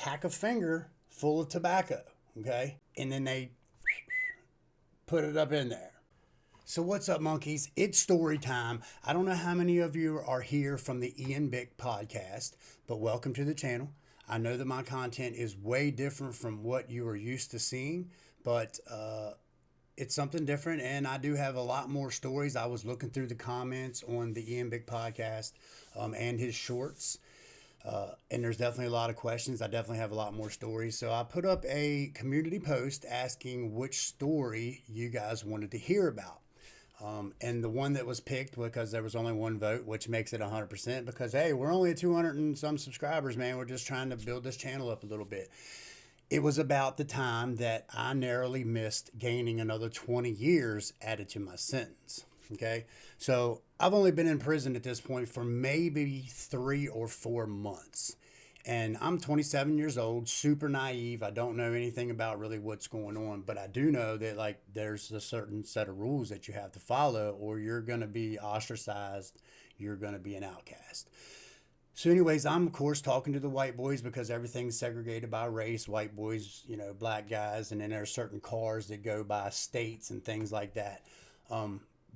pack a finger full of tobacco, okay? And then they put it up in there. So what's up, monkeys? It's story time. I don't know how many of you are here from the Ian Bick podcast, but welcome to the channel. I know that my content is way different from what you are used to seeing, but it's something different, and I do have a lot more stories. I was looking through the comments on the Ian Bick podcast and his shorts, and there's definitely a lot of questions. I definitely have a lot more stories. So I put up a community post asking which story you guys wanted to hear about. And the one that was picked, because there was only one vote, which makes it 100%, because, hey, we're only at 200 and some subscribers, man. We're just trying to build this channel up a little bit. It was about the time that I narrowly missed gaining another 20 years added to my sentence. Okay. So I've only been in prison at this point for maybe 3 or 4 months. And I'm 27 years old, super naive. I don't know anything about really what's going on, but I do know that there's a certain set of rules that you have to follow, or you're going to be ostracized. You're going to be an outcast. So anyways, I'm, of course, talking to the white boys because everything's segregated by race. White boys, black guys, and then there are certain cars that go by states and things like that.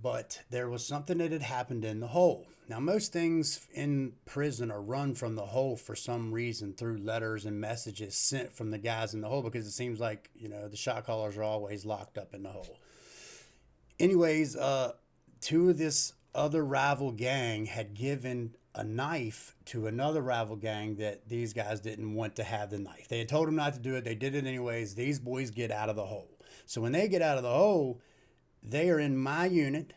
But there was something that had happened in the hole. Now, most things in prison are run from the hole for some reason through letters and messages sent from the guys in the hole, because it seems like, the shot callers are always locked up in the hole. Anyways, two of this other rival gang had given a knife to another rival gang that these guys didn't want to have the knife. They had told them not to do it. They did it anyways. These boys get out of the hole. So when they get out of the hole, they are in my unit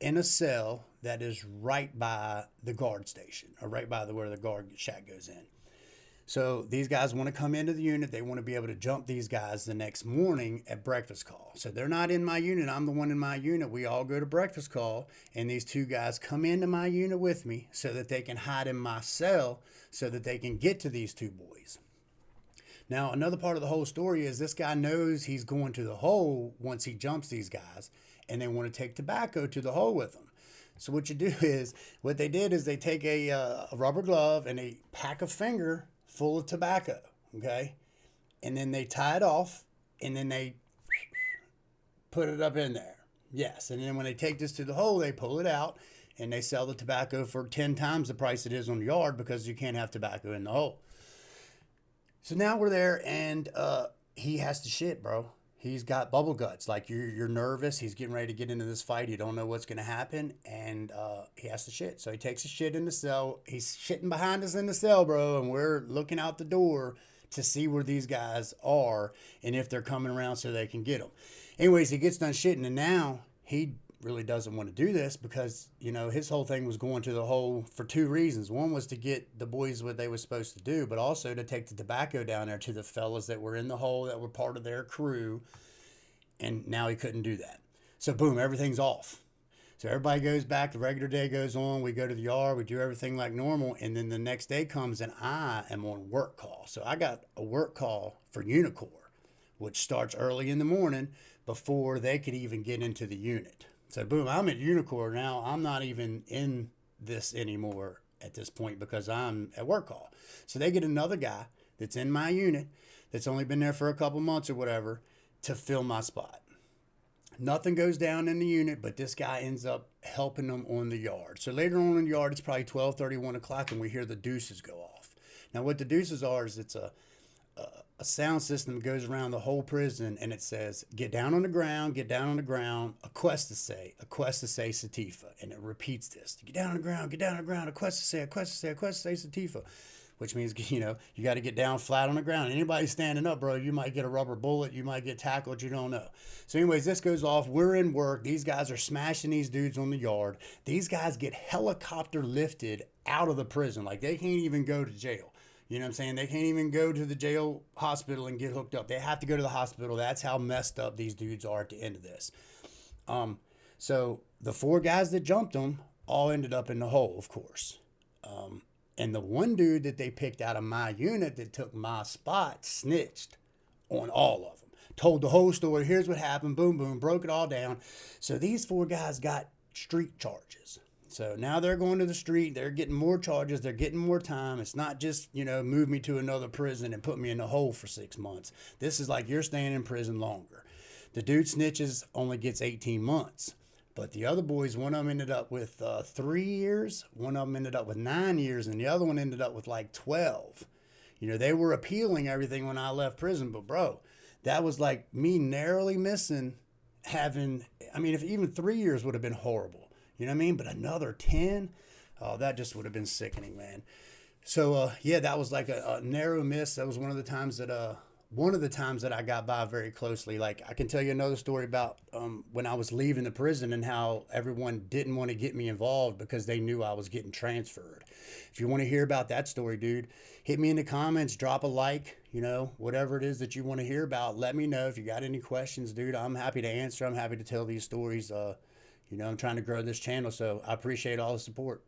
in a cell that is right by the guard station, or right by where the guard shack goes in. So these guys want to come into the unit. They want to be able to jump these guys the next morning at breakfast call. So they're not in my unit. I'm the one in my unit. We all go to breakfast call, and these two guys come into my unit with me so that they can hide in my cell so that they can get to these two boys. Now, another part of the whole story is this guy knows he's going to the hole once he jumps these guys, and they want to take tobacco to the hole with him. So what they did is they take a rubber glove and they pack a finger full of tobacco, okay? And then they tie it off, and then they put it up in there. Yes, and then when they take this to the hole, they pull it out, and they sell the tobacco for 10 times the price it is on the yard, because you can't have tobacco in the hole. So now we're there, and he has to shit, bro. He's got bubble guts. Like, you're nervous. He's getting ready to get into this fight. You don't know what's going to happen, and he has to shit. So he takes a shit in the cell. He's shitting behind us in the cell, bro, and we're looking out the door to see where these guys are and if they're coming around so they can get them. Anyways, he gets done shitting, and now he really doesn't want to do this because, his whole thing was going to the hole for 2 reasons. One was to get the boys what they were supposed to do, but also to take the tobacco down there to the fellas that were in the hole, that were part of their crew. And now he couldn't do that. So boom, everything's off. So everybody goes back, the regular day goes on, we go to the yard, we do everything like normal, and then the next day comes and I am on work call. So I got a work call for Unicor, which starts early in the morning before they could even get into the unit. So boom, I'm at Unicor now. I'm not even in this anymore at this point because I'm at work call. So they get another guy that's in my unit that's only been there for a couple months or whatever to fill my spot. Nothing goes down in the unit, but this guy ends up helping them on the yard. So later on in the yard, it's probably 12:30, 1 o'clock, and we hear the deuces go off. Now what the deuces are is it's a sound system that goes around the whole prison, and it says, get down on the ground, Akwesasey, Satifa. And it repeats this, get down on the ground, Akwesasey, Satifa. Which means, you got to get down flat on the ground. Anybody standing up, bro, you might get a rubber bullet, you might get tackled, you don't know. So anyways, this goes off, we're in work, these guys are smashing these dudes on the yard. These guys get helicopter lifted out of the prison, like they can't even go to jail. You know what I'm saying? They can't even go to the jail hospital and get hooked up. They have to go to the hospital. That's how messed up these dudes are at the end of this. So the 4 guys that jumped them all ended up in the hole, of course. And the one dude that they picked out of my unit that took my spot snitched on all of them. Told the whole story. Here's what happened. Boom, boom. Broke it all down. So these 4 guys got street charges. So now they're going to the street. They're getting more charges. They're getting more time. It's not just, move me to another prison and put me in a hole for 6 months. This is like you're staying in prison longer. The dude snitches only gets 18 months. But the other boys, one of them ended up with 3 years. One of them ended up with 9 years. And the other one ended up with like 12. They were appealing everything when I left prison. But, bro, that was like me narrowly missing if even 3 years would have been horrible. You know what I mean? But another 10, oh, that just would have been sickening, man. So, that was like a narrow miss. That was one of the times that I got by very closely. Like, I can tell you another story about when I was leaving the prison and how everyone didn't want to get me involved because they knew I was getting transferred. If you want to hear about that story, dude, hit me in the comments, drop a like, whatever it is that you want to hear about. Let me know if you got any questions, dude. I'm happy to answer. I'm happy to tell these stories. I'm trying to grow this channel, so I appreciate all the support.